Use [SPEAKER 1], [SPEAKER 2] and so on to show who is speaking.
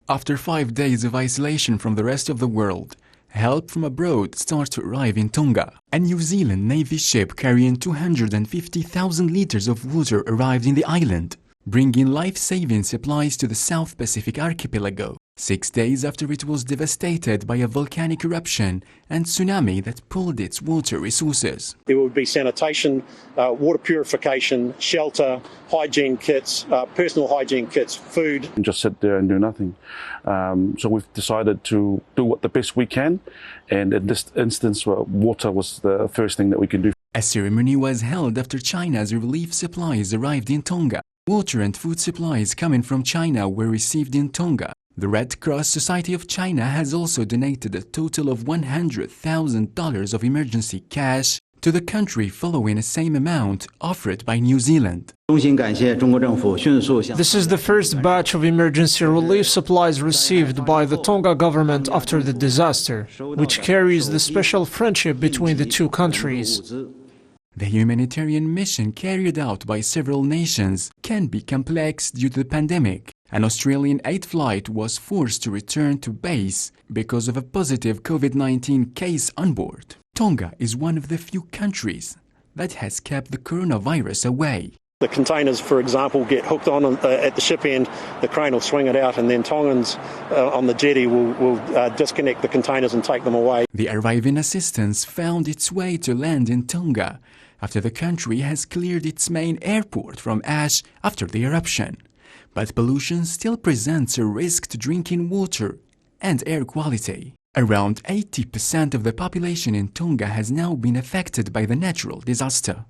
[SPEAKER 1] After 5 days of isolation from the rest of the world, help from abroad starts to arrive in Tonga. A New Zealand Navy ship carrying 250,000 liters of water arrived in the island, bringing life-saving supplies to the South Pacific archipelago, 6 days after it was devastated by a volcanic eruption and tsunami that pulled its water resources.
[SPEAKER 2] There would be sanitation, water purification, shelter, hygiene kits, personal hygiene kits, food.
[SPEAKER 3] And just sit there and do nothing. So we've decided to do what the best we can, and in this instance, water was the first thing that we can do.
[SPEAKER 1] A ceremony was held after China's relief supplies arrived in Tonga. Water and food supplies coming from China were received in Tonga. The Red Cross Society of China has also donated a total of $100,000 of emergency cash to the country, following the same amount offered by New Zealand.
[SPEAKER 4] This is the first batch of emergency relief supplies received by the Tonga government after the disaster, which carries the special friendship between the two countries.
[SPEAKER 1] The humanitarian mission carried out by several nations can be complex due to the pandemic. An Australian aid flight was forced to return to base because of a positive COVID-19 case on board. Tonga is one of the few countries that has kept the coronavirus away.
[SPEAKER 2] The containers, for example, get hooked on at the ship end, the crane will swing it out, and then Tongans on the jetty will disconnect the containers and take them away.
[SPEAKER 1] The arriving assistance found its way to land in Tonga after the country has cleared its main airport from ash after the eruption. But pollution still presents a risk to drinking water and air quality. Around 80% of the population in Tonga has now been affected by the natural disaster.